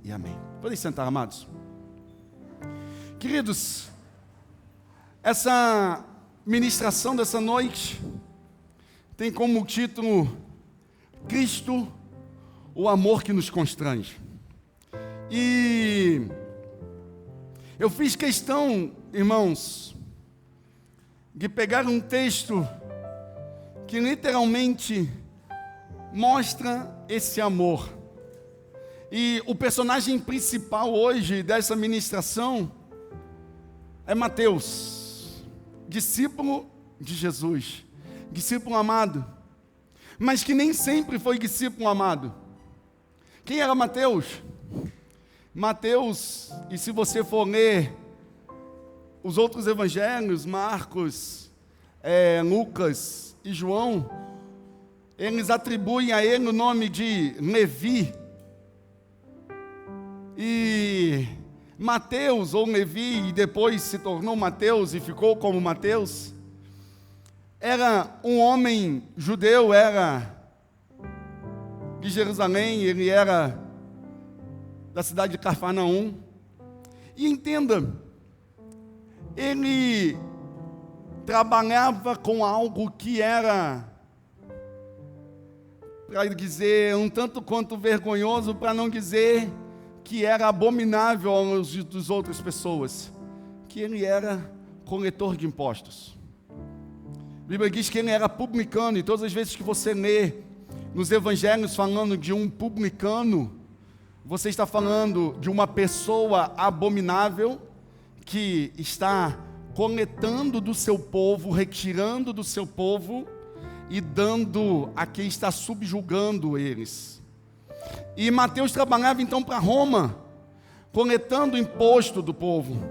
e amém. Podem sentar, amados. Queridos, essa ministração dessa noite tem como título Cristo, o amor que nos constrange. E eu fiz questão, irmãos, de pegar um texto que literalmente mostra esse amor. E o personagem principal hoje dessa ministração é Mateus, discípulo de Jesus, discípulo amado, mas que nem sempre foi discípulo amado. Quem era Mateus? Mateus, e se você for ler os outros evangelhos, Marcos, Lucas e João, eles atribuem a ele o nome de Levi. E Mateus, ou Levi, e depois se tornou Mateus e ficou como Mateus, era um homem judeu, era de Jerusalém, ele era da cidade de Cafarnaum. E entenda, ele trabalhava com algo que era, para dizer, um tanto quanto vergonhoso, para não dizer que era abominável aos das outras pessoas, que ele era coletor de impostos. A Bíblia diz que ele era publicano, e todas as vezes que você lê nos evangelhos falando de um publicano, você está falando de uma pessoa abominável que está coletando do seu povo, retirando do seu povo e dando a quem está subjugando eles. E Mateus trabalhava então para Roma, coletando o imposto do povo.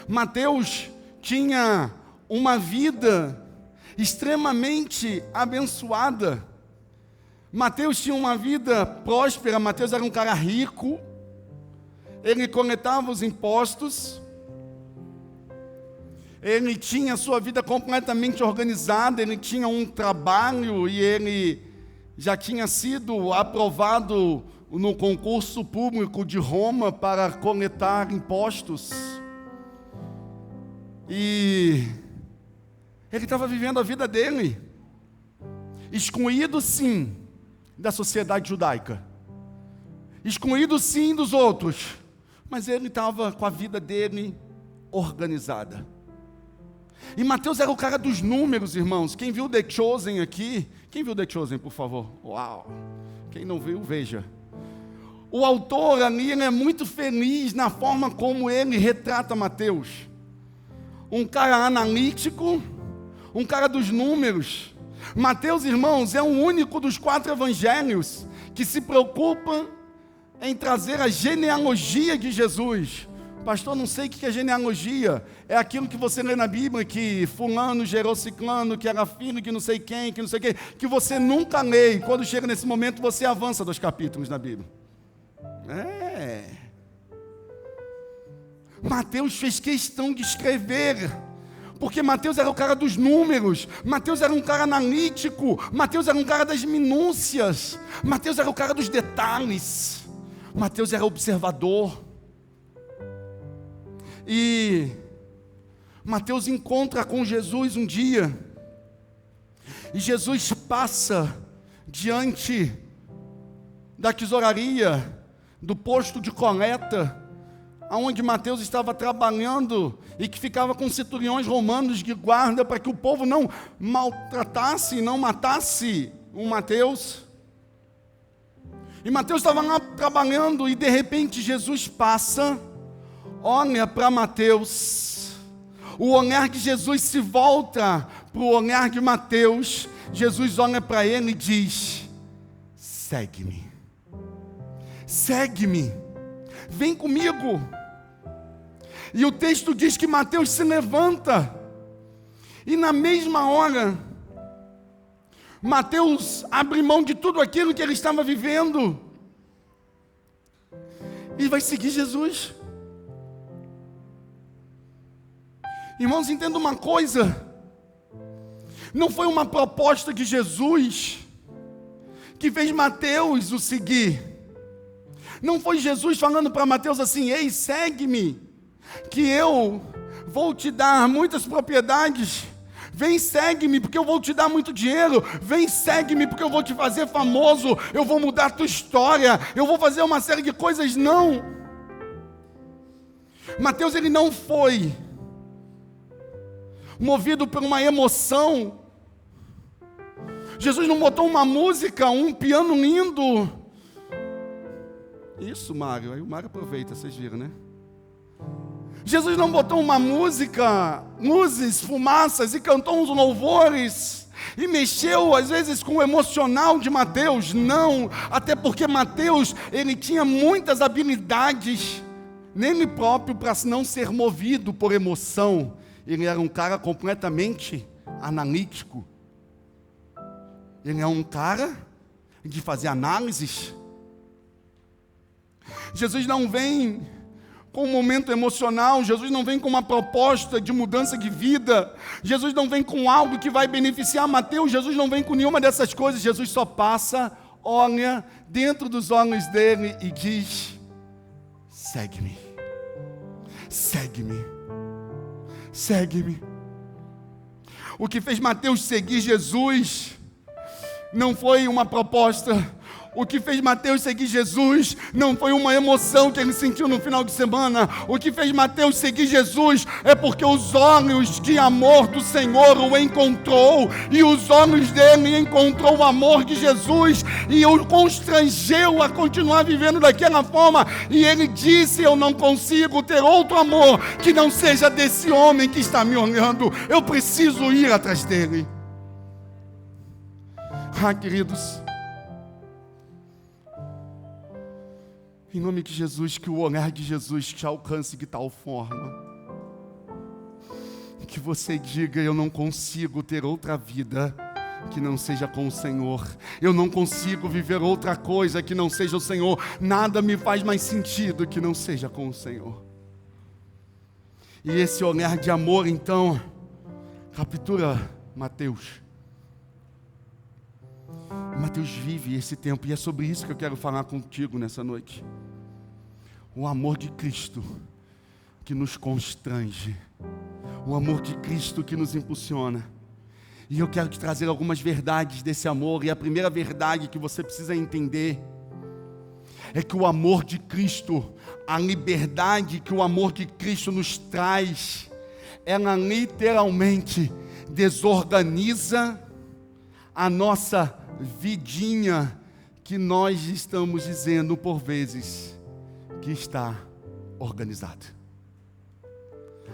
Mateus tinha uma vida extremamente abençoada. Mateus tinha uma vida próspera. Mateus era um cara rico, ele coletava os impostos, ele tinha a sua vida completamente organizada, ele tinha um trabalho e ele já tinha sido aprovado no concurso público de Roma para coletar impostos. E ele estava vivendo a vida dele, excluído sim da sociedade judaica, excluído sim dos outros, mas ele estava com a vida dele organizada. E Mateus era o cara dos números, irmãos. Quem viu The Chosen aqui? Quem viu The Chosen, por favor? Uau! Quem não viu, veja. O autor ali, ele é muito feliz na forma como ele retrata Mateus. Um cara analítico, um cara dos números. Mateus, irmãos, é o único dos 4 evangelhos que se preocupa em trazer a genealogia de Jesus. Pastor, não sei o que é genealogia. É aquilo que você lê na Bíblia, que fulano gerou ciclano, que era filho de não sei quem, que não sei quem, que você nunca lê. E quando chega nesse momento, você avança 2 capítulos na Bíblia. Mateus fez questão de escrever, porque Mateus era o cara dos números, Mateus era um cara analítico, Mateus era um cara das minúcias, Mateus era o cara dos detalhes, Mateus era observador. E Mateus encontra com Jesus um dia, e Jesus passa diante da tesouraria, do posto de coleta, aonde Mateus estava trabalhando, e que ficava com centuriões romanos de guarda, para que o povo não maltratasse, não matasse o Mateus. E Mateus estava lá trabalhando, e de repente Jesus passa, olha para Mateus, o olhar de Jesus se volta para o olhar de Mateus, Jesus olha para ele e diz: segue-me, segue-me, vem comigo. E o texto diz que Mateus se levanta, e na mesma hora, Mateus abre mão de tudo aquilo que ele estava vivendo, e vai seguir Jesus. Irmãos, entenda uma coisa, não foi uma proposta de Jesus que fez Mateus o seguir. Não foi Jesus falando para Mateus assim: ei, segue-me, que eu vou te dar muitas propriedades. Vem, segue-me, porque eu vou te dar muito dinheiro. Vem, segue-me, porque eu vou te fazer famoso. Eu vou mudar a tua história. Eu vou fazer uma série de coisas. Não. Mateus, ele não foi movido por uma emoção. Jesus não botou uma música, um piano lindo. Isso, Mário. Aí o Mário aproveita, vocês viram, né? Jesus não botou uma música, luzes, fumaças e cantou uns louvores e mexeu às vezes com o emocional de Mateus. Não, até porque Mateus, ele tinha muitas habilidades nele próprio para não ser movido por emoção. Ele era um cara completamente analítico. Ele é um cara de fazer análises. Jesus não vem com um momento emocional, Jesus não vem com uma proposta de mudança de vida, Jesus não vem com algo que vai beneficiar Mateus, Jesus não vem com nenhuma dessas coisas. Jesus só passa, olha dentro dos olhos dele e diz: segue-me, segue-me, segue-me. O que fez Mateus seguir Jesus não foi uma proposta. O que fez Mateus seguir Jesus não foi uma emoção que ele sentiu no final de semana. O que fez Mateus seguir Jesus é porque os olhos de amor do Senhor o encontrou, e os olhos dele encontrou o amor de Jesus, e o constrangeu a continuar vivendo daquela forma. E ele disse: eu não consigo ter outro amor que não seja desse homem que está me olhando. Eu preciso ir atrás dele. Queridos, em nome de Jesus, que o olhar de Jesus te alcance de tal forma que você diga: eu não consigo ter outra vida que não seja com o Senhor. Eu não consigo viver outra coisa que não seja o Senhor. Nada me faz mais sentido que não seja com o Senhor. E esse olhar de amor, então, captura Mateus. Mateus vive esse tempo, e é sobre isso que eu quero falar contigo nessa noite. O amor de Cristo que nos constrange, o amor de Cristo que nos impulsiona. E eu quero te trazer algumas verdades desse amor, e a primeira verdade que você precisa entender é que o amor de Cristo, a liberdade que o amor de Cristo nos traz, ela literalmente desorganiza a nossa vidinha, que nós estamos dizendo por vezes que está organizada.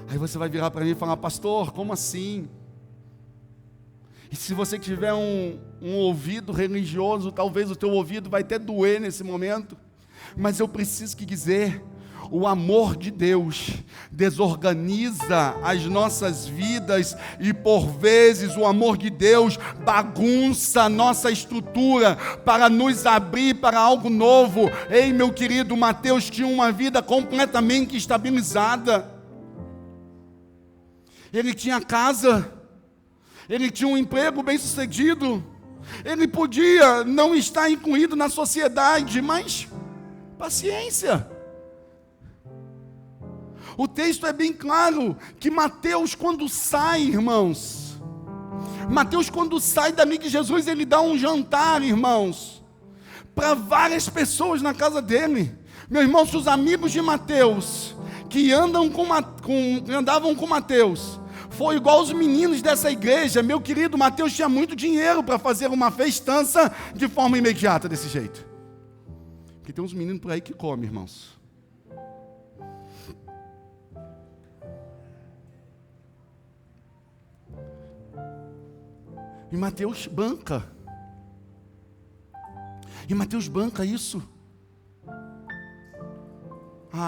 Aí você vai virar para mim e falar: pastor, como assim? E se você tiver um ouvido religioso, talvez o teu ouvido vai até doer nesse momento, mas eu preciso que dizer: o amor de Deus desorganiza as nossas vidas, e por vezes o amor de Deus bagunça a nossa estrutura para nos abrir para algo novo. Ei, meu querido, Mateus tinha uma vida completamente estabilizada. Ele tinha casa, ele tinha um emprego bem sucedido, ele podia não estar incluído na sociedade, mas paciência. O texto é bem claro que Mateus, quando sai, irmãos, Mateus, quando sai da amiga de Jesus, ele dá um jantar, irmãos, para várias pessoas na casa dele. Meu irmão, se os amigos de Mateus, que andavam com Mateus, foi igual os meninos dessa igreja, meu querido, Mateus tinha muito dinheiro para fazer uma festança de forma imediata desse jeito. Porque tem uns meninos por aí que comem, irmãos. E Mateus banca. E Mateus banca isso.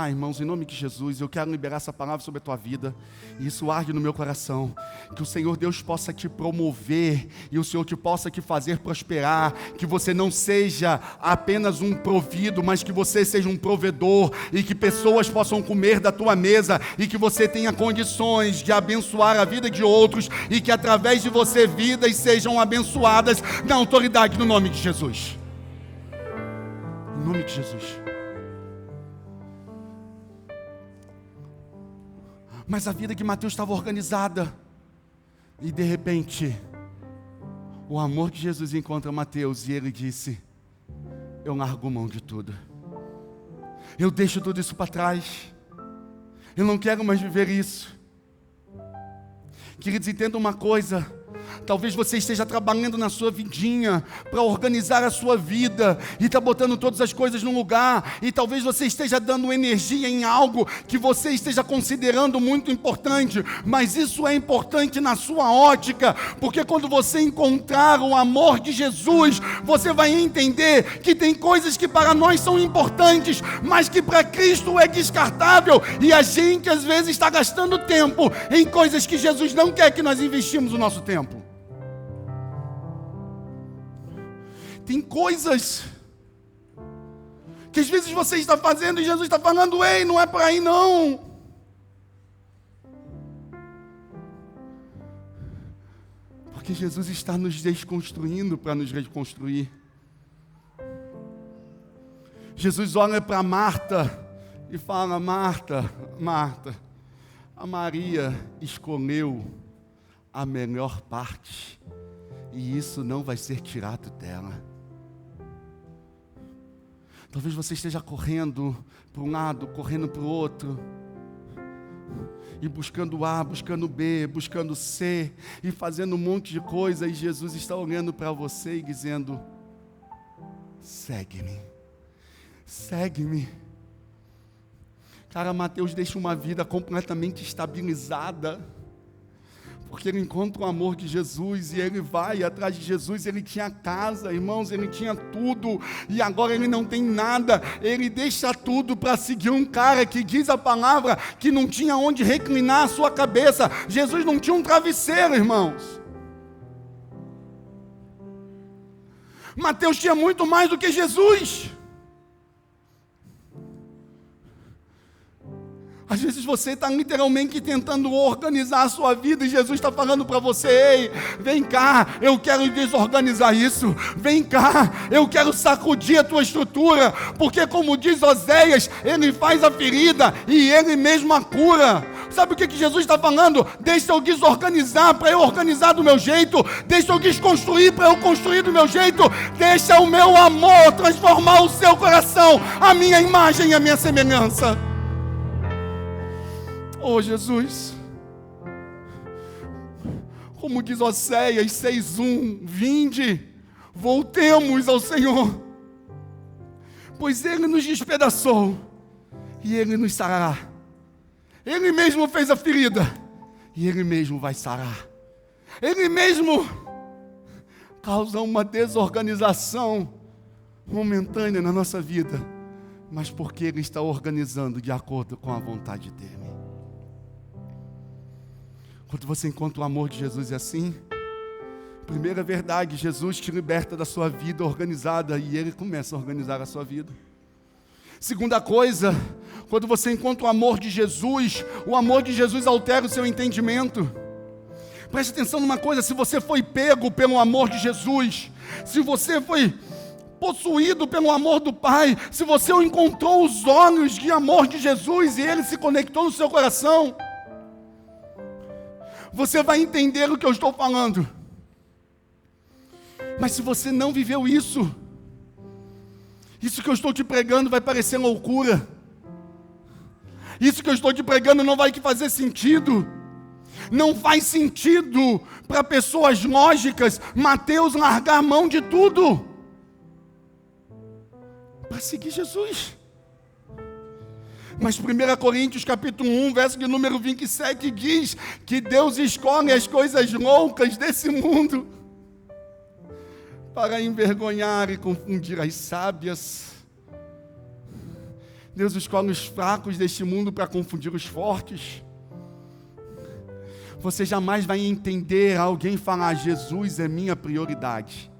Irmãos, em nome de Jesus, eu quero liberar essa palavra sobre a tua vida, e isso arde no meu coração, que o Senhor Deus possa te promover, e o Senhor te possa te fazer prosperar, que você não seja apenas um provido, mas que você seja um provedor, e que pessoas possam comer da tua mesa, e que você tenha condições de abençoar a vida de outros, e que através de você vidas sejam abençoadas na autoridade do nome de Jesus. Em nome de Jesus. Mas a vida de Mateus estava organizada. E de repente, o amor de Jesus encontra Mateus e ele disse: eu largo mão de tudo. Eu deixo tudo isso para trás. Eu não quero mais viver isso. Queridos, entenda uma coisa. Talvez você esteja trabalhando na sua vidinha para organizar a sua vida e está botando todas as coisas no lugar, e talvez você esteja dando energia em algo que você esteja considerando muito importante, mas isso é importante na sua ótica, porque quando você encontrar o amor de Jesus, você vai entender que tem coisas que para nós são importantes, mas que para Cristo é descartável, e a gente às vezes está gastando tempo em coisas que Jesus não quer que nós investimos o nosso tempo. Tem coisas que às vezes você está fazendo e Jesus está falando: ei, não é por aí não. Porque Jesus está nos desconstruindo para nos reconstruir. Jesus olha para Marta e fala: Marta, Marta, a Maria escolheu a melhor parte, e isso não vai ser tirado dela. Talvez você esteja correndo para um lado, correndo para o outro, e buscando A, buscando B, buscando C, e fazendo um monte de coisa, e Jesus está olhando para você e dizendo: segue-me, segue-me. Cara, Mateus deixa uma vida completamente estabilizada, porque ele encontra o amor de Jesus e ele vai atrás de Jesus. Ele tinha casa, irmãos, ele tinha tudo, e agora ele não tem nada. Ele deixa tudo para seguir um cara que diz a palavra que não tinha onde reclinar a sua cabeça. Jesus não tinha um travesseiro, irmãos. Mateus tinha muito mais do que Jesus. Às vezes você está literalmente tentando organizar a sua vida e Jesus está falando para você: ei, vem cá, eu quero desorganizar isso. Vem cá, eu quero sacudir a tua estrutura. Porque como diz Oséias, Ele faz a ferida e Ele mesmo a cura. Sabe o que Jesus está falando? Deixa eu desorganizar para eu organizar do meu jeito. Deixa eu desconstruir para eu construir do meu jeito. Deixa o meu amor transformar o seu coração, a minha imagem e a minha semelhança. Oh, Jesus, como diz Oséias 6:1, vinde, voltemos ao Senhor, pois Ele nos despedaçou e Ele nos sarará. Ele mesmo fez a ferida e Ele mesmo vai sarar. Ele mesmo causa uma desorganização momentânea na nossa vida, mas porque Ele está organizando de acordo com a vontade dEle. Quando você encontra o amor de Jesus é assim. Primeira verdade, Jesus te liberta da sua vida organizada e Ele começa a organizar a sua vida. Segunda coisa, quando você encontra o amor de Jesus altera o seu entendimento. Preste atenção numa coisa: se você foi pego pelo amor de Jesus, se você foi possuído pelo amor do Pai, se você encontrou os olhos de amor de Jesus e Ele se conectou no seu coração, você vai entender o que eu estou falando. Mas se você não viveu isso que eu estou te pregando vai parecer loucura. Isso que eu estou te pregando não vai te fazer sentido. Não faz sentido para pessoas lógicas Mateus largar a mão de tudo para seguir Jesus. Mas 1 Coríntios capítulo 1, verso de número 27 diz que Deus escolhe as coisas loucas desse mundo para envergonhar e confundir as sábias. Deus escolhe os fracos deste mundo para confundir os fortes. Você jamais vai entender alguém falar: Jesus é minha prioridade,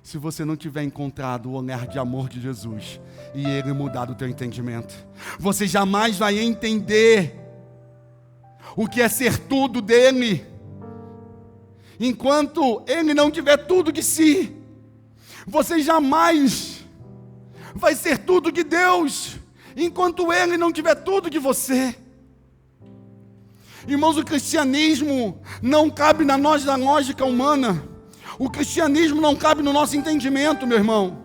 se você não tiver encontrado o olhar de amor de Jesus e Ele mudar o teu entendimento. Você jamais vai entender o que é ser tudo dEle enquanto Ele não tiver tudo de si. Você jamais vai ser tudo de Deus enquanto Ele não tiver tudo de você. Irmãos, o cristianismo não cabe na nossa lógica humana. O cristianismo não cabe no nosso entendimento, meu irmão.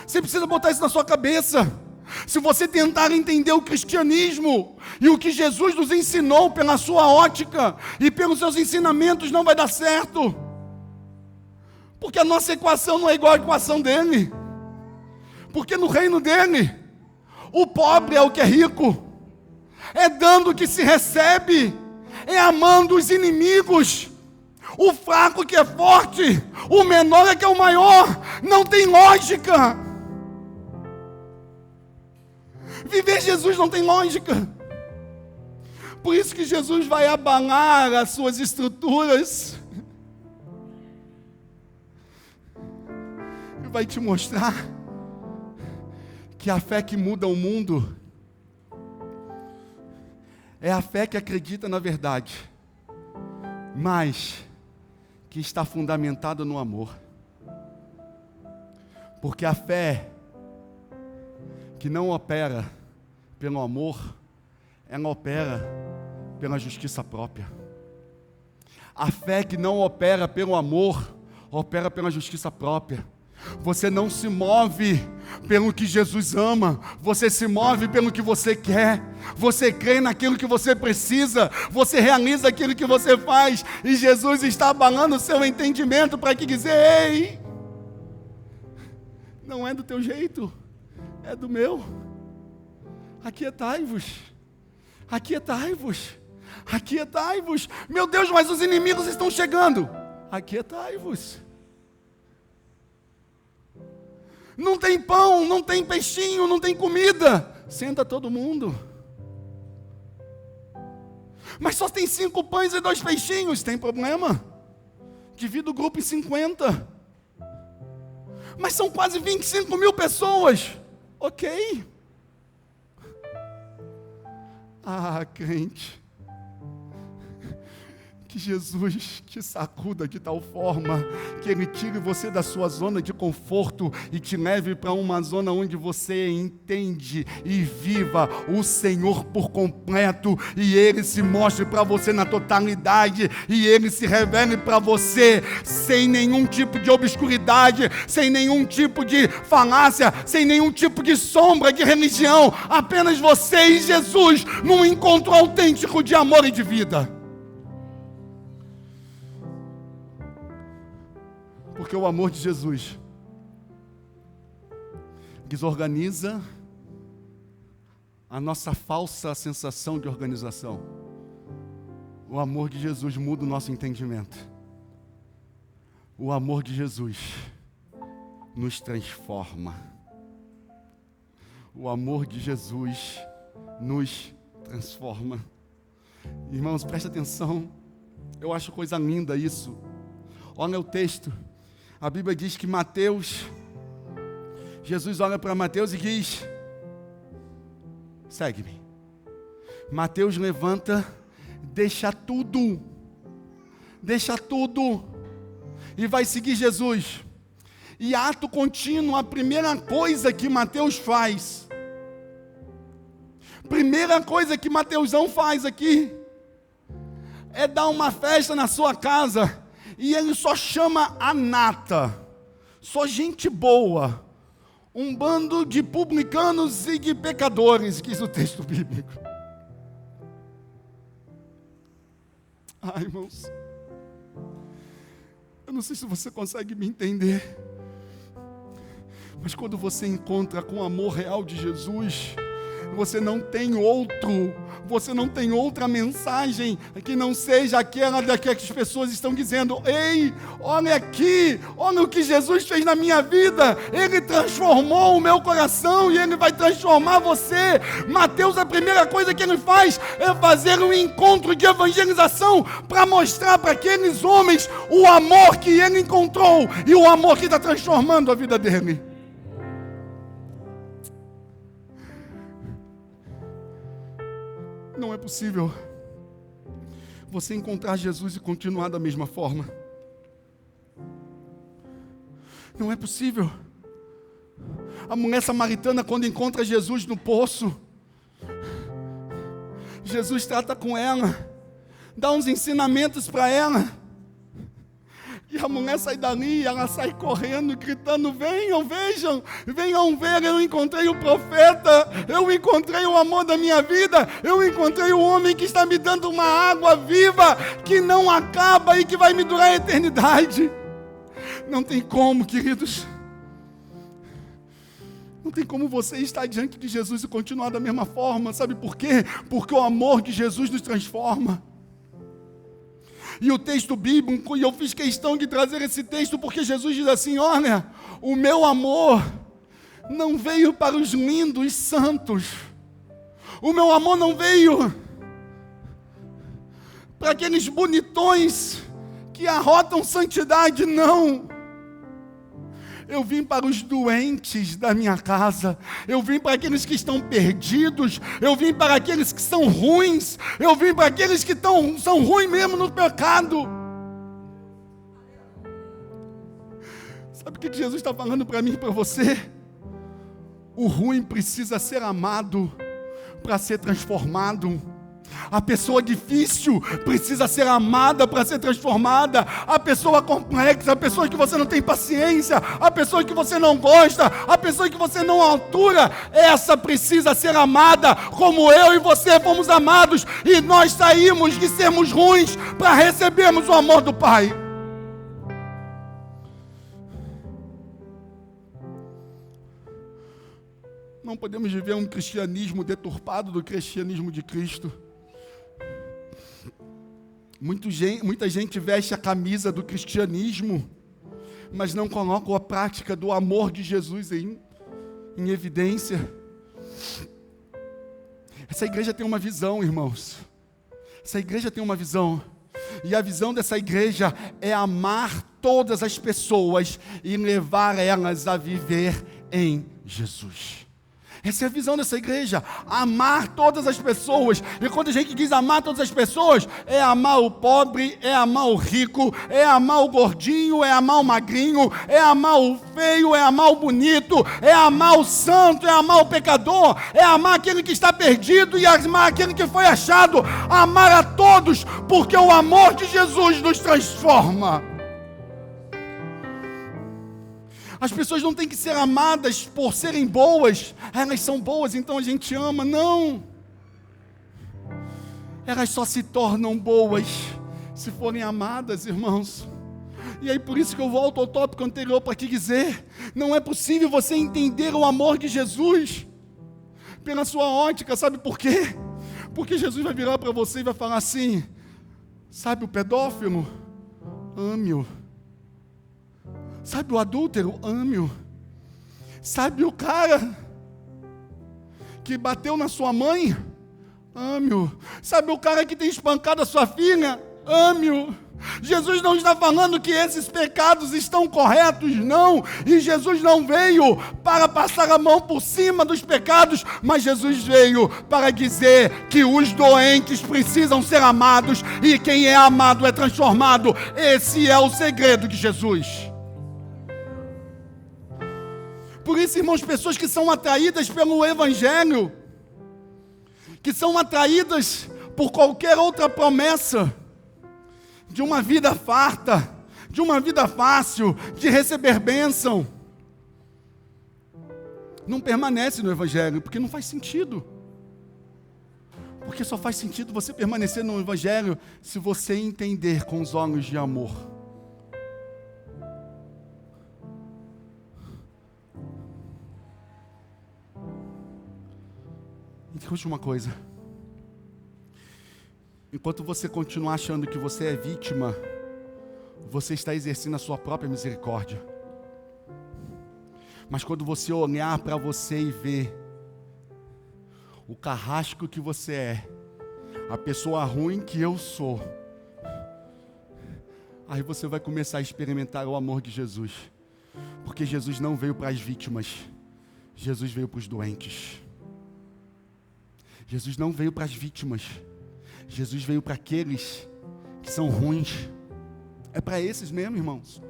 Você precisa botar isso na sua cabeça. Se você tentar entender o cristianismo e o que Jesus nos ensinou pela sua ótica e pelos seus ensinamentos, não vai dar certo. Porque a nossa equação não é igual à equação dele. Porque no reino dele, o pobre é o que é rico. É dando que se recebe. É amando os inimigos. O fraco que é forte. O menor é que é o maior. Não tem lógica. Viver Jesus não tem lógica. Por isso que Jesus vai abalar as suas estruturas. E vai te mostrar que a fé que muda o mundo é a fé que acredita na verdade, mas que está fundamentada no amor. Porque a fé que não opera pelo amor, ela opera pela justiça própria. A fé que não opera pelo amor, opera pela justiça própria. Você não se move pelo que Jesus ama, você se move pelo que você quer. Você crê naquilo que você precisa, você realiza aquilo que você faz, e Jesus está abalando o seu entendimento para que dizer: ei, não é do teu jeito, é do meu. Aquietai-vos, aquietai-vos, aquietai-vos. Meu Deus, mas os inimigos estão chegando. Aquietai-vos. Não tem pão, não tem peixinho, não tem comida. Senta todo mundo. Mas só tem 5 pães e 2 peixinhos. Tem problema? Divida o grupo em 50. Mas são quase 25 mil pessoas. Ok. Ah, crente. Que Jesus te sacuda de tal forma que Ele tire você da sua zona de conforto e te leve para uma zona onde você entende e viva o Senhor por completo, e Ele se mostre para você na totalidade, e Ele se revele para você sem nenhum tipo de obscuridade, sem nenhum tipo de falácia, sem nenhum tipo de sombra de religião. Apenas você e Jesus num encontro autêntico de amor e de vida. Porque o amor de Jesus desorganiza a nossa falsa sensação de organização. O amor de Jesus muda o nosso entendimento. O amor de Jesus nos transforma. O amor de Jesus nos transforma. Irmãos, preste atenção. Eu acho coisa linda isso. Olha o texto. A Bíblia diz que Jesus olha para Mateus e diz: segue-me. Mateus levanta, deixa tudo, e vai seguir Jesus. E ato contínuo, a primeira coisa que Mateus faz, aqui, é dar uma festa na sua casa. E ele só chama a nata, só gente boa, um bando de publicanos e de pecadores, diz o texto bíblico. Ai, irmãos, eu não sei se você consegue me entender, mas quando você encontra com o amor real de Jesus, você não tem outra mensagem que não seja aquela que as pessoas estão dizendo: ei, olha aqui, olha o que Jesus fez na minha vida, Ele transformou o meu coração e Ele vai transformar você. Mateus, a primeira coisa que ele faz é fazer um encontro de evangelização para mostrar para aqueles homens o amor que ele encontrou e o amor que está transformando a vida dele. Não é possível você encontrar Jesus e continuar da mesma forma. Não é possível. A mulher samaritana, quando encontra Jesus no poço, Jesus trata com ela, dá uns ensinamentos para ela, e a mulher sai dali, ela sai correndo, gritando: venham, vejam, venham ver, eu encontrei o profeta, eu encontrei o amor da minha vida, eu encontrei o homem que está me dando uma água viva, que não acaba e que vai me durar a eternidade. Não tem como, queridos, não tem como você estar diante de Jesus e continuar da mesma forma. Sabe por quê? Porque o amor de Jesus nos transforma. E o texto bíblico, e eu fiz questão de trazer esse texto, porque Jesus diz assim: olha, o meu amor não veio para os lindos santos, o meu amor não veio para aqueles bonitões que arrotam santidade, não. Eu vim para os doentes da minha casa, eu vim para aqueles que estão perdidos, eu vim para aqueles que são ruins, eu vim para aqueles que são ruins mesmo no pecado. Sabe o que Jesus está falando para mim e para você? O ruim precisa ser amado para ser transformado. A pessoa difícil precisa ser amada para ser transformada. A pessoa complexa, a pessoa que você não tem paciência, a pessoa que você não gosta, a pessoa que você não altura, essa precisa ser amada como eu e você fomos amados. E nós saímos de sermos ruins para recebermos o amor do Pai. Não podemos viver um cristianismo deturpado do cristianismo de Cristo. Muita gente veste a camisa do cristianismo, mas não coloca a prática do amor de Jesus em evidência. Essa igreja tem uma visão, irmãos. Essa igreja tem uma visão. E a visão dessa igreja é amar todas as pessoas e levar elas a viver em Jesus. Essa é a visão dessa igreja, amar todas as pessoas. E quando a gente diz amar todas as pessoas, é amar o pobre, é amar o rico, é amar o gordinho, é amar o magrinho, é amar o feio, é amar o bonito, é amar o santo, é amar o pecador, é amar aquele que está perdido e amar aquele que foi achado. Amar a todos, porque o amor de Jesus nos transforma. As pessoas não têm que ser amadas por serem boas. Elas são boas, então a gente ama. Não. Elas só se tornam boas se forem amadas, irmãos. E aí por isso que eu volto ao tópico anterior para te dizer: não é possível você entender o amor de Jesus pela sua ótica. Sabe por quê? Porque Jesus vai virar para você e vai falar assim: sabe o pedófilo? Ame-o. Sabe o adúltero? Ame-o. Sabe o cara que bateu na sua mãe? Ame-o. Sabe o cara que tem espancado a sua filha? Ame-o. Jesus não está falando que esses pecados estão corretos, não. E Jesus não veio para passar a mão por cima dos pecados, mas Jesus veio para dizer que os doentes precisam ser amados e quem é amado é transformado. Esse é o segredo de Jesus. Por isso, irmãos, pessoas que são atraídas pelo Evangelho, que são atraídas por qualquer outra promessa, de uma vida farta, de uma vida fácil, de receber bênção, não permanece no Evangelho, porque não faz sentido. Porque só faz sentido você permanecer no Evangelho se você entender com os olhos de amor. Escute uma coisa. Enquanto você continuar achando que você é vítima, você está exercendo a sua própria misericórdia. Mas quando você olhar para você e ver o carrasco que você é, a pessoa ruim que eu sou, aí você vai começar a experimentar o amor de Jesus. Porque Jesus não veio para as vítimas, Jesus veio para os doentes. Jesus não veio para as vítimas, Jesus veio para aqueles que são ruins. É para esses mesmo, irmãos.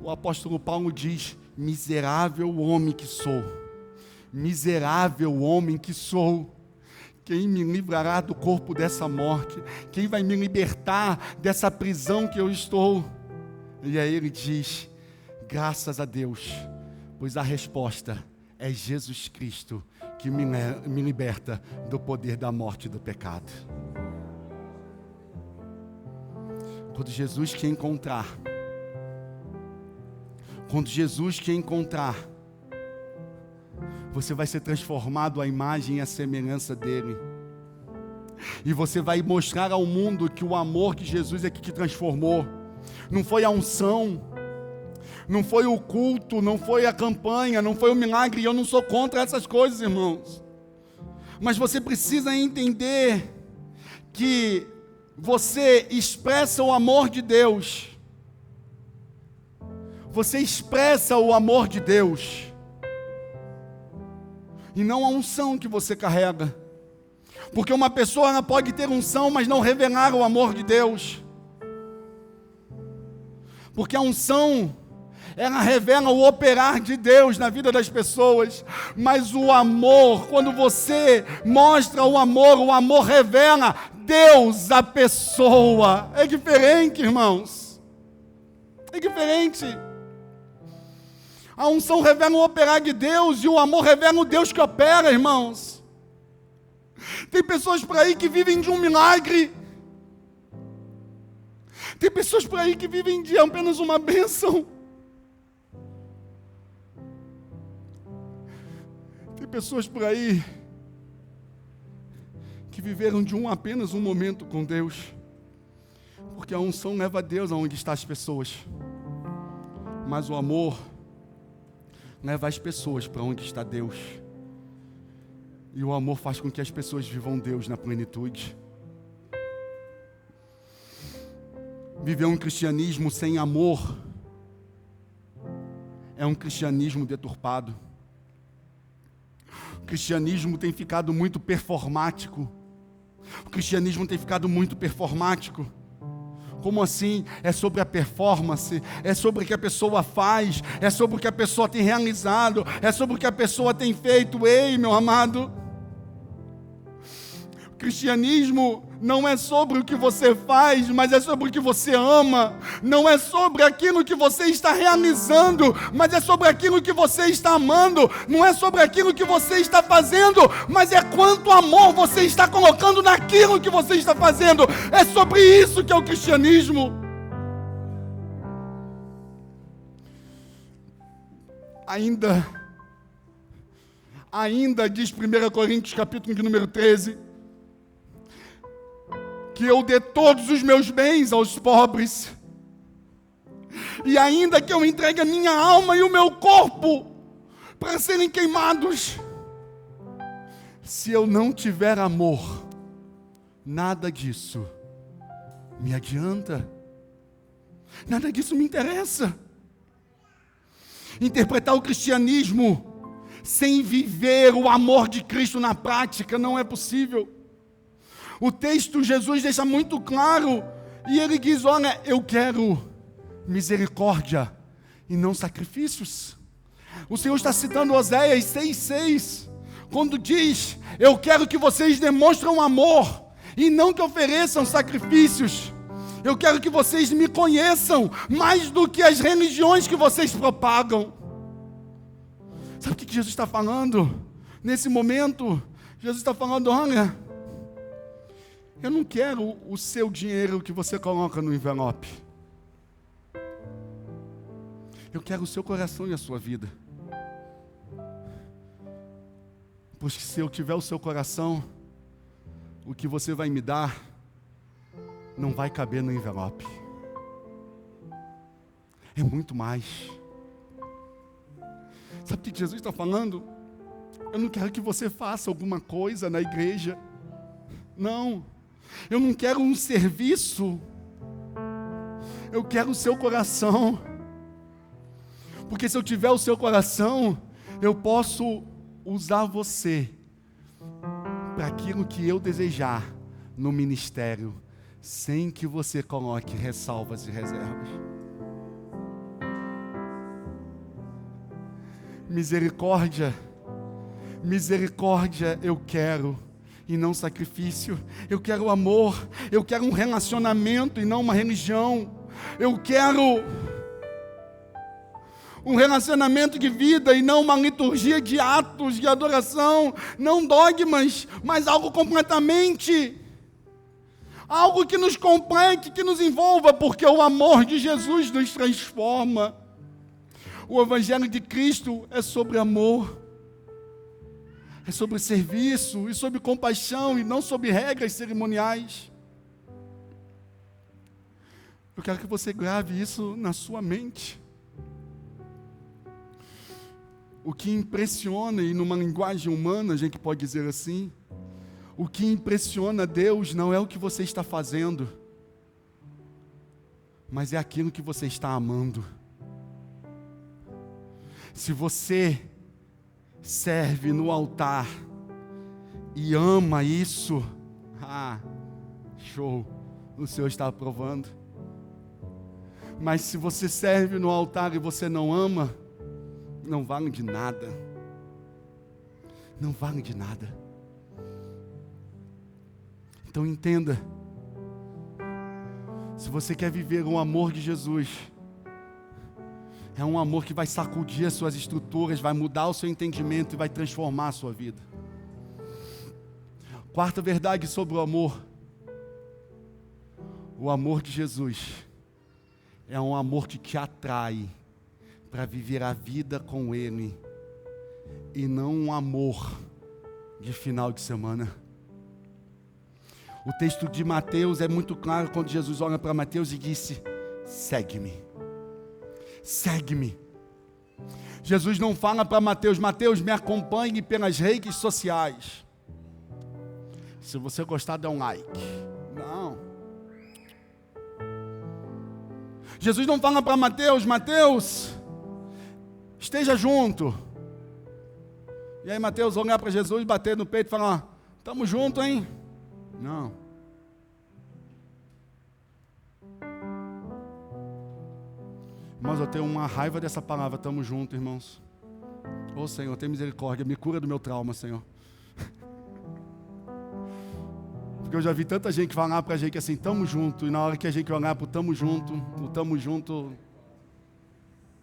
O apóstolo Paulo diz: miserável homem que sou, miserável homem que sou. Quem me livrará do corpo dessa morte? Quem vai me libertar dessa prisão que eu estou? E aí ele diz: graças a Deus, pois a resposta é Jesus Cristo, que me liberta do poder da morte e do pecado. Quando Jesus te encontrar, você vai ser transformado à imagem e à semelhança dele. E você vai mostrar ao mundo que o amor que Jesus é que te transformou. Não foi a unção, não foi o culto, não foi a campanha, não foi o milagre. E eu não sou contra essas coisas, irmãos. Mas você precisa entender que você expressa o amor de Deus. Você expressa o amor de Deus. E não a unção que você carrega. Porque uma pessoa ela pode ter unção, mas não revelar o amor de Deus. Porque a unção, ela revela o operar de Deus na vida das pessoas. Mas o amor, quando você mostra o amor revela Deus, a pessoa. É diferente, irmãos. É diferente. A unção revela o operar de Deus e o amor revela o Deus que opera, irmãos. Tem pessoas por aí que vivem de um milagre. Tem pessoas por aí que vivem de apenas uma bênção. Tem pessoas por aí que viveram de apenas um momento com Deus. Porque a unção leva a Deus aonde estão as pessoas. Mas o amor leva as pessoas para onde está Deus. E o amor faz com que as pessoas vivam Deus na plenitude. Viver um cristianismo sem amor é um cristianismo deturpado. O cristianismo tem ficado muito performático. Como assim? É sobre a performance, é sobre o que a pessoa faz, é sobre o que a pessoa tem realizado, é sobre o que a pessoa tem feito. Ei, meu amado, o cristianismo não é sobre o que você faz, mas é sobre o que você ama. Não é sobre aquilo que você está realizando, mas é sobre aquilo que você está amando. Não é sobre aquilo que você está fazendo, mas é quanto amor você está colocando naquilo que você está fazendo. É sobre isso que é o cristianismo. Ainda diz 1 Coríntios capítulo de número 13, que eu dê todos os meus bens aos pobres, e ainda que eu entregue a minha alma e o meu corpo para serem queimados, se eu não tiver amor, nada disso me adianta, nada disso me interessa. Interpretar o cristianismo sem viver o amor de Cristo na prática não é possível. O texto, Jesus deixa muito claro, e ele diz: olha, eu quero misericórdia e não sacrifícios. O Senhor está citando Oséias 6,6, quando diz: eu quero que vocês demonstrem amor e não que ofereçam sacrifícios. Eu quero que vocês me conheçam mais do que as religiões que vocês propagam. Sabe o que Jesus está falando? Nesse momento, Jesus está falando: olha, eu não quero o seu dinheiro que você coloca no envelope. Eu quero o seu coração e a sua vida. Pois se eu tiver o seu coração, o que você vai me dar não vai caber no envelope. É muito mais. Sabe o que Jesus está falando? Eu não quero que você faça alguma coisa na igreja. Não. Eu não quero um serviço. Eu quero o seu coração. Porque se eu tiver o seu coração, eu posso usar você para aquilo que eu desejar no ministério, sem que você coloque ressalvas e reservas. Misericórdia eu quero, e não sacrifício. Eu quero amor, eu quero um relacionamento e não uma religião. Eu quero um relacionamento de vida e não uma liturgia de atos de adoração, não dogmas, mas algo completamente, algo que nos complete, que nos envolva, porque o amor de Jesus nos transforma. O Evangelho de Cristo é sobre amor, é sobre serviço e sobre compaixão e não sobre regras cerimoniais. Eu quero que você grave isso na sua mente. O que impressiona, e numa linguagem humana a gente pode dizer assim, o que impressiona Deus não é o que você está fazendo, mas é aquilo que você está amando. Se você serve no altar e ama isso, show, o Senhor está aprovando. Mas se você serve no altar e você não ama, não vale de nada. Não vale de nada. Então entenda, se você quer viver o amor de Jesus, é um amor que vai sacudir as suas estruturas, vai mudar o seu entendimento e vai transformar a sua vida. Quarta verdade sobre o amor. O amor de Jesus é um amor que te atrai para viver a vida com Ele, e não um amor de final de semana. O texto de Mateus é muito claro quando Jesus olha para Mateus e disse: segue-me, segue-me. Jesus não fala para Mateus: Mateus, me acompanhe pelas redes sociais. Se você gostar, dá um like. Não. Jesus não fala para Mateus: Mateus, esteja junto. E aí Mateus olhar para Jesus, bater no peito e falar: estamos juntos, hein? Não. Irmãos, eu tenho uma raiva dessa palavra, estamos juntos, irmãos. Ô Senhor, tem misericórdia, me cura do meu trauma, Senhor. Porque eu já vi tanta gente falar para a gente assim, estamos juntos, e na hora que a gente olhar para o estamos junto,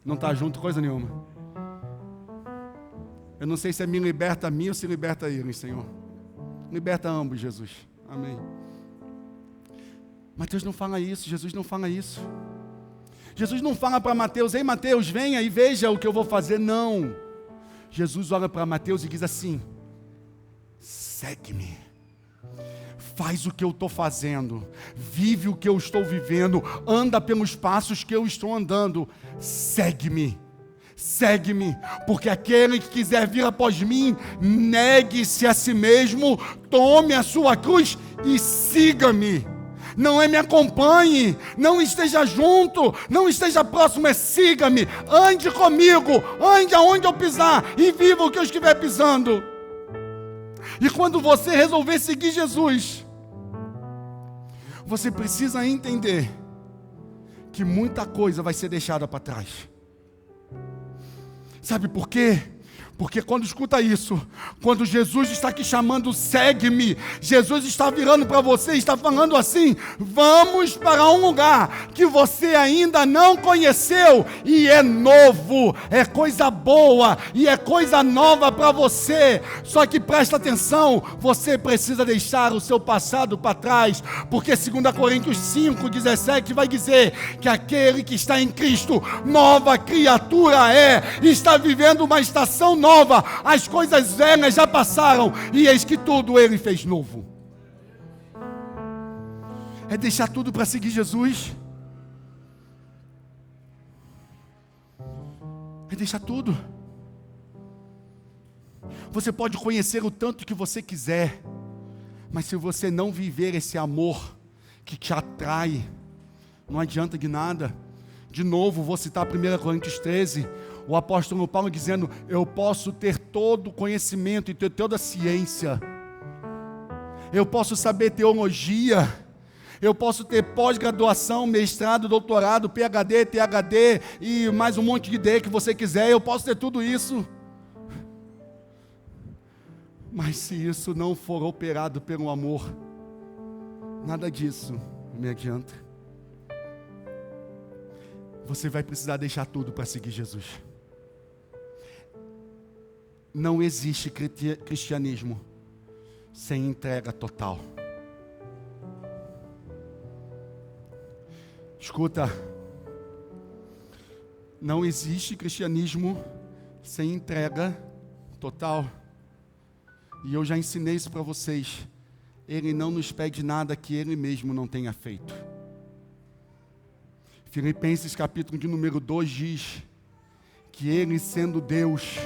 não está junto coisa nenhuma. Eu não sei se me liberta a mim ou se liberta a ele, Senhor. Liberta ambos, Jesus. Amém. Mateus não fala isso, Jesus não fala isso. Jesus não fala para Mateus: ei Mateus, venha e veja o que eu vou fazer. Não. Jesus olha para Mateus e diz assim: segue-me. Faz o que eu estou fazendo, vive o que eu estou vivendo, anda pelos passos que eu estou andando, segue-me, segue-me, porque aquele que quiser vir após mim, negue-se a si mesmo, tome a sua cruz e siga-me. Não é me acompanhe, não esteja junto, não esteja próximo, é siga-me, ande comigo, ande aonde eu pisar e viva o que eu estiver pisando. E quando você resolver seguir Jesus, você precisa entender que muita coisa vai ser deixada para trás. Sabe por quê? Porque quando escuta isso, quando Jesus está aqui chamando, segue-me, Jesus está virando para você e está falando assim: vamos para um lugar que você ainda não conheceu, e é novo, é coisa boa, e é coisa nova para você. Só que presta atenção, você precisa deixar o seu passado para trás, porque 2 Coríntios 5:17 vai dizer que aquele que está em Cristo, nova criatura é, está vivendo uma estação nova. As coisas velhas já passaram e eis que tudo Ele fez novo. É deixar tudo para seguir Jesus. É deixar tudo. Você pode conhecer o tanto que você quiser, mas se você não viver esse amor que te atrai, não adianta de nada. De novo, vou citar 1 Coríntios 13, o apóstolo Paulo dizendo: eu posso ter todo o conhecimento e ter toda a ciência, eu posso saber teologia, eu posso ter pós-graduação, mestrado, doutorado, PhD, ThD e mais um monte de D que você quiser, eu posso ter tudo isso, Mas se isso não for operado pelo amor, nada disso me adianta. Você vai precisar deixar tudo para seguir Jesus. Não existe cristianismo sem entrega total. Escuta, não existe cristianismo sem entrega total. E eu já ensinei isso para vocês. Ele não nos pede nada que Ele mesmo não tenha feito. Filipenses capítulo de número 2 diz que Ele, sendo Deus,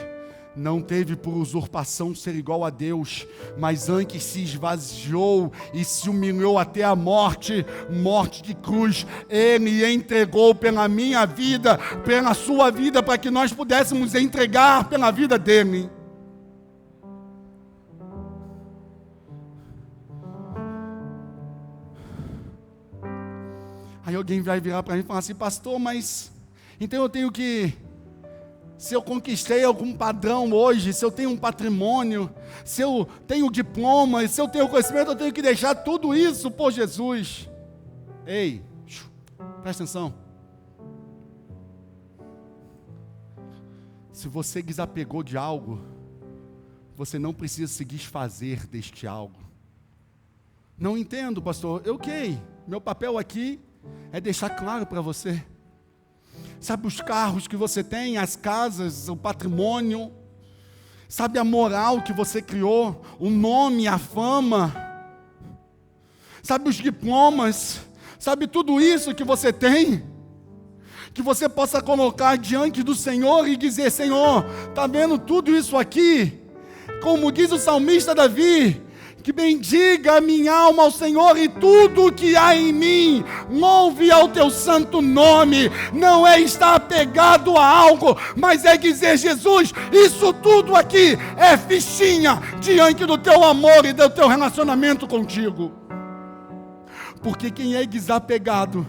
não teve por usurpação ser igual a Deus, mas antes se esvaziou e se humilhou até a morte, morte de cruz. Ele entregou pela minha vida, pela sua vida, para que nós pudéssemos entregar pela vida dele. Aí alguém vai virar para mim e falar assim: pastor, mas então eu tenho que, se eu conquistei algum padrão hoje, se eu tenho um patrimônio, se eu tenho diploma, se eu tenho conhecimento, eu tenho que deixar tudo isso por Jesus. Ei, presta atenção. Se você desapegou de algo, você não precisa se desfazer deste algo. Não entendo, pastor. Ok, meu papel aqui é deixar claro para você. Sabe os carros que você tem, as casas, o patrimônio? Sabe a moral que você criou, o nome, a fama? Sabe os diplomas? Sabe tudo isso que você tem? Que você possa colocar diante do Senhor e dizer: Senhor, está vendo tudo isso aqui? Como diz o salmista Davi, que bendiga a minha alma ao Senhor e tudo o que há em mim, louve ao teu santo nome. Não é estar apegado a algo, mas é dizer: Jesus, isso tudo aqui é fichinha diante do teu amor e do teu relacionamento contigo. Porque quem é desapegado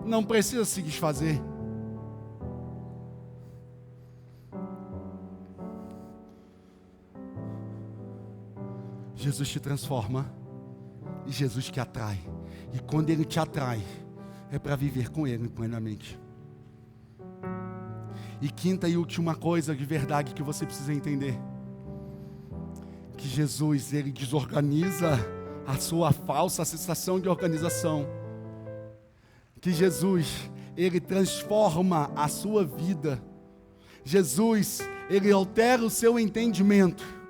não precisa se desfazer. Jesus te transforma e Jesus te atrai. E quando Ele te atrai, é para viver com Ele plenamente. E quinta e última coisa de verdade que você precisa entender: que Jesus, Ele desorganiza a sua falsa sensação de organização. Que Jesus, Ele transforma a sua vida. Jesus, Ele altera o seu entendimento.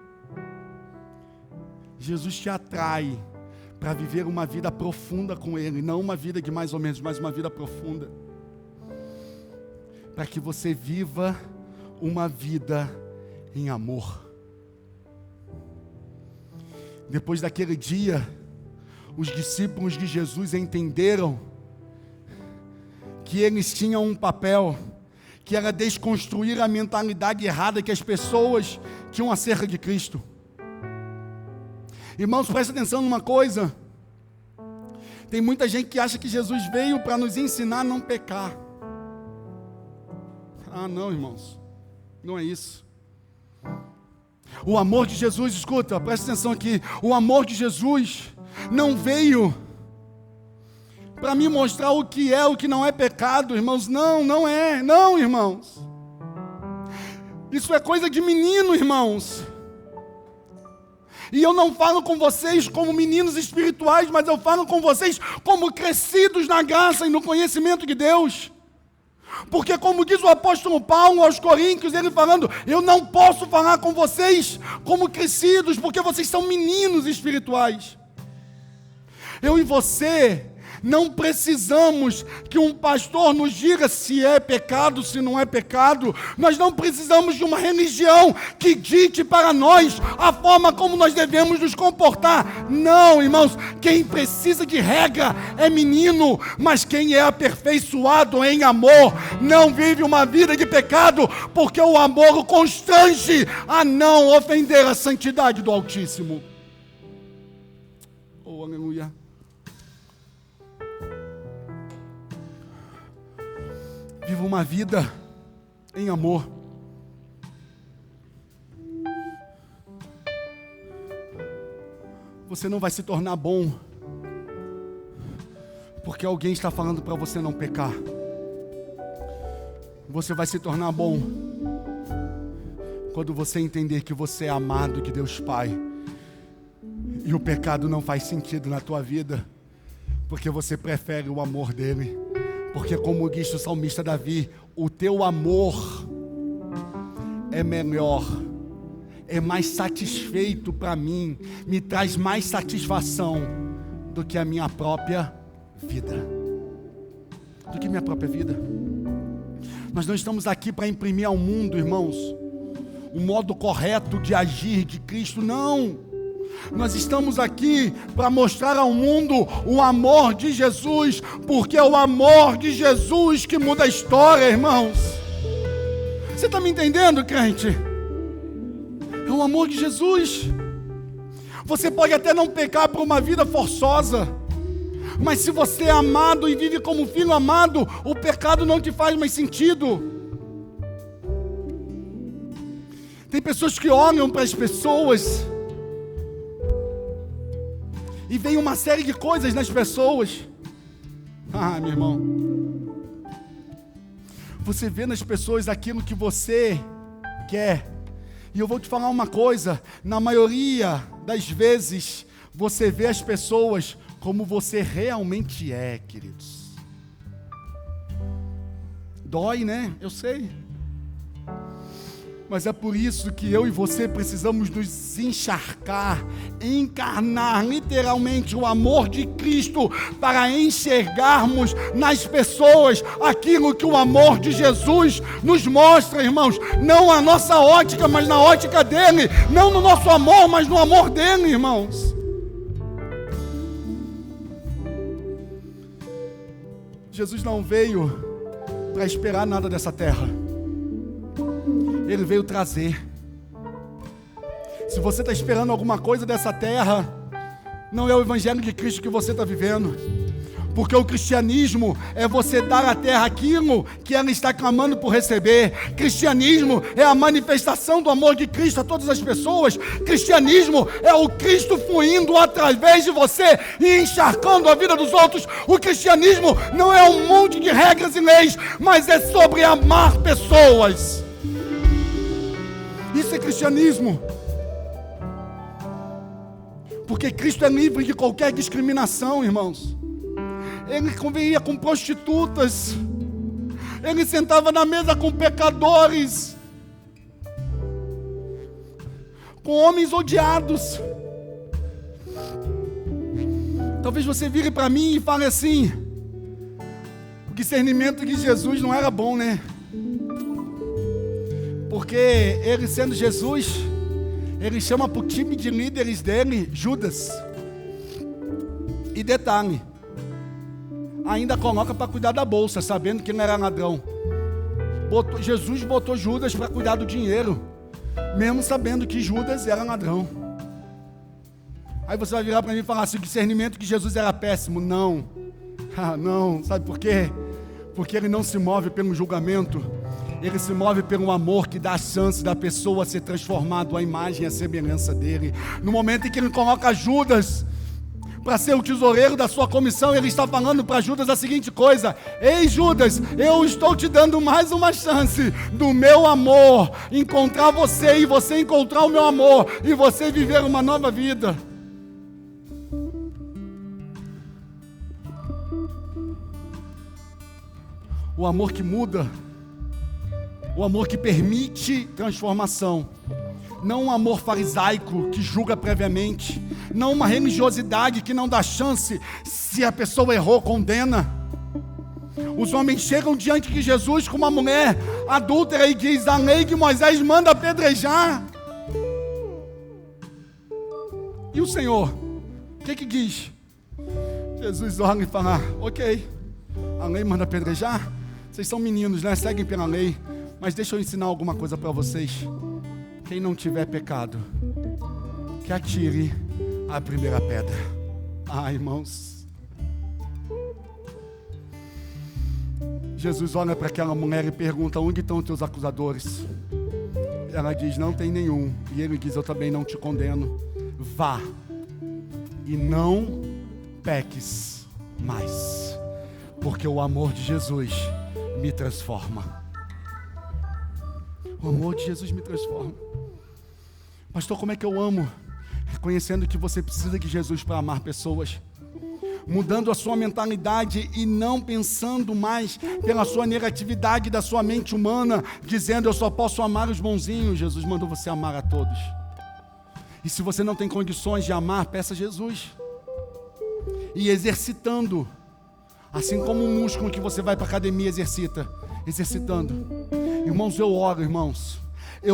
Jesus te atrai para viver uma vida profunda com Ele, não uma vida de mais ou menos, mas uma vida profunda. Para que você viva uma vida em amor. Depois daquele dia, os discípulos de Jesus entenderam que eles tinham um papel, que era desconstruir a mentalidade errada que as pessoas tinham acerca de Cristo. Irmãos, presta atenção numa coisa. Tem muita gente que acha que Jesus veio para nos ensinar a não pecar. Ah, não, irmãos. Não é isso. O amor de Jesus, escuta, presta atenção aqui. O amor de Jesus não veio para me mostrar o que é, o que não é pecado, irmãos. Não, não é. Não, irmãos. Isso é coisa de menino, irmãos. E eu não falo com vocês como meninos espirituais, mas eu falo com vocês como crescidos na graça e no conhecimento de Deus. Porque como diz o apóstolo Paulo aos Coríntios, ele falando: eu não posso falar com vocês como crescidos, porque vocês são meninos espirituais. Eu e você não precisamos que um pastor nos diga se é pecado, se não é pecado. Nós não precisamos de uma religião que dite para nós a forma como nós devemos nos comportar. Não, irmãos, quem precisa de regra é menino, mas quem é aperfeiçoado em amor não vive uma vida de pecado, porque o amor o constrange a não ofender a santidade do Altíssimo. Oh, aleluia. Viva uma vida em amor. Você não vai se tornar bom porque alguém está falando para você não pecar. Você vai se tornar bom quando você entender que você é amado de Deus Pai e o pecado não faz sentido na tua vida, porque você prefere o amor dele. Porque, como diz o salmista Davi, o teu amor é melhor, é mais satisfeito para mim, me traz mais satisfação do que a minha própria vida. Nós não estamos aqui para imprimir ao mundo, irmãos, o modo correto de agir de Cristo, não. Nós estamos aqui para mostrar ao mundo o amor de Jesus, porque é o amor de Jesus que muda a história, irmãos. Você está me entendendo, crente? É o amor de Jesus. Você pode até não pecar por uma vida forçosa, mas se você é amado e vive como filho amado, o pecado não te faz mais sentido. Tem pessoas que olham para as pessoas e veem uma série de coisas nas pessoas. Meu irmão, você vê nas pessoas aquilo que você quer. E eu vou te falar uma coisa, na maioria das vezes, você vê as pessoas como você realmente é, queridos. Dói, né? Eu sei. Mas é por isso que eu e você precisamos nos encharcar, encarnar literalmente o amor de Cristo, para enxergarmos nas pessoas aquilo que o amor de Jesus nos mostra, irmãos. Não a nossa ótica, mas na ótica dele. Não no nosso amor, mas no amor dele, irmãos. Jesus não veio para esperar nada dessa terra. Ele veio trazer. Se você está esperando alguma coisa dessa terra, não é o evangelho de Cristo que você está vivendo. Porque o cristianismo é você dar à terra aquilo que ela está clamando por receber. Cristianismo é a manifestação do amor de Cristo a todas as pessoas. Cristianismo é o Cristo fluindo através de você e encharcando a vida dos outros. O cristianismo não é um monte de regras e leis, mas é sobre amar pessoas. Isso é cristianismo. Porque Cristo é livre de qualquer discriminação, irmãos. Ele convivia com prostitutas. Ele sentava na mesa com pecadores, com homens odiados. Talvez você vire para mim e fale assim: o discernimento de Jesus não era bom, né? Porque ele, sendo Jesus, ele chama para o time de líderes dele Judas. E detalhe, ainda coloca para cuidar da bolsa, sabendo que ele era ladrão. Jesus botou Judas para cuidar do dinheiro, mesmo sabendo que Judas era ladrão. Aí você vai virar para mim e falar assim: o discernimento de Jesus era péssimo. Não, não, sabe por quê? Porque ele não se move pelo julgamento, ele se move pelo amor que dá a chance da pessoa ser transformada à imagem e à semelhança dele. No momento em que ele coloca Judas para ser o tesoureiro da sua comissão, ele está falando para Judas a seguinte coisa: ei Judas, eu estou te dando mais uma chance do meu amor encontrar você, e você encontrar o meu amor, e você viver uma nova vida. O amor que muda, o amor que permite transformação. Não um amor farisaico que julga previamente. Não uma religiosidade que não dá chance. Se a pessoa errou, condena. Os homens chegam diante de Jesus com uma mulher adúltera e diz: a lei de Moisés manda apedrejar. E o Senhor, o que diz? Jesus olha e fala: ok, a lei manda apedrejar. Vocês são meninos, né? Seguem pela lei. Mas deixa eu ensinar alguma coisa para vocês. Quem não tiver pecado, que atire a primeira pedra. Irmãos, Jesus olha para aquela mulher e pergunta: onde estão os teus acusadores? Ela diz: não tem nenhum. E ele diz: eu também não te condeno. Vá e não peques mais, porque o amor de Jesus me transforma. O amor de Jesus me transforma. Pastor, como é que eu amo? Reconhecendo que você precisa de Jesus para amar pessoas, mudando a sua mentalidade e não pensando mais pela sua negatividade da sua mente humana, dizendo eu só posso amar os bonzinhos. Jesus mandou você amar a todos. E se você não tem condições de amar, peça a Jesus. E exercitando, assim como um músculo que você vai para a academia exercitando. Irmãos, eu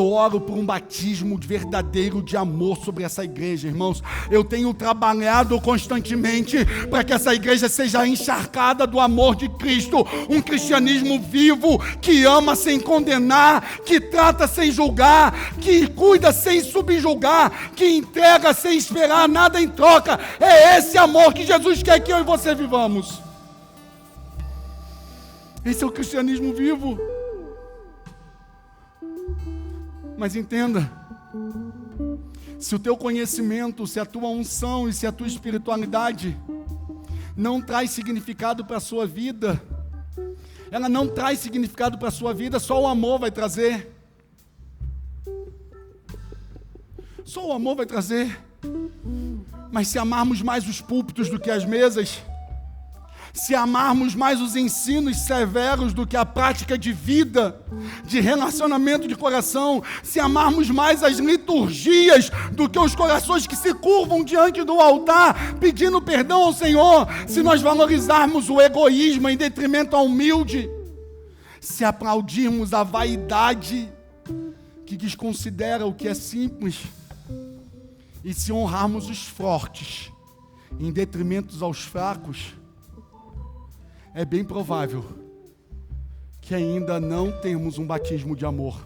oro por um batismo verdadeiro de amor sobre essa igreja, irmãos. Eu tenho trabalhado constantemente para que essa igreja seja encharcada do amor de Cristo, um cristianismo vivo, que ama sem condenar, que trata sem julgar, que cuida sem subjugar, que entrega sem esperar nada em troca. É esse amor que Jesus quer que eu e você vivamos. Esse é o cristianismo vivo. Mas entenda, se o teu conhecimento, se a tua unção e se a tua espiritualidade não traz significado para a sua vida, ela não traz significado para a sua vida, só o amor vai trazer. Só o amor vai trazer. Mas se amarmos mais os púlpitos do que as mesas, se amarmos mais os ensinos severos do que a prática de vida, de relacionamento de coração, se amarmos mais as liturgias do que os corações que se curvam diante do altar, pedindo perdão ao Senhor, se nós valorizarmos o egoísmo em detrimento ao humilde, se aplaudirmos a vaidade que desconsidera o que é simples, e se honrarmos os fortes em detrimento aos fracos, é bem provável que ainda não temos um batismo de amor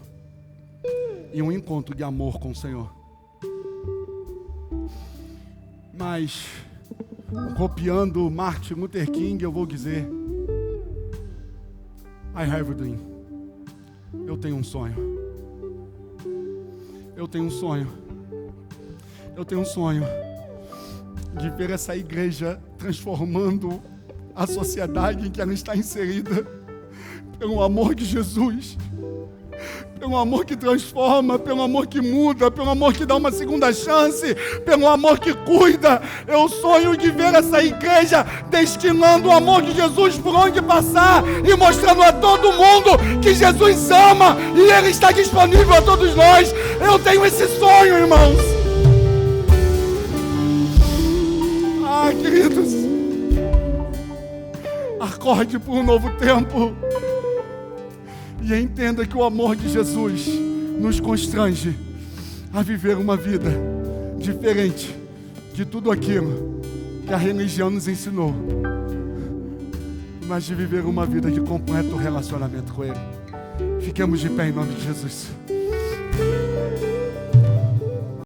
e um encontro de amor com o Senhor. Mas, copiando Martin Luther King, eu vou dizer: I have a dream. Eu tenho um sonho. Eu tenho um sonho. Eu tenho um sonho de ver essa igreja transformando a sociedade em que ela está inserida, pelo amor de Jesus, pelo amor que transforma, pelo amor que muda, pelo amor que dá uma segunda chance, pelo amor que cuida. Eu sonho de ver essa igreja destilando o amor de Jesus por onde passar e mostrando a todo mundo que Jesus ama e Ele está disponível a todos nós. Eu tenho esse sonho, irmãos. Queridos, acorde por um novo tempo e entenda que o amor de Jesus nos constrange a viver uma vida diferente de tudo aquilo que a religião nos ensinou, mas de viver uma vida de completo relacionamento com Ele. Fiquemos de pé em nome de Jesus.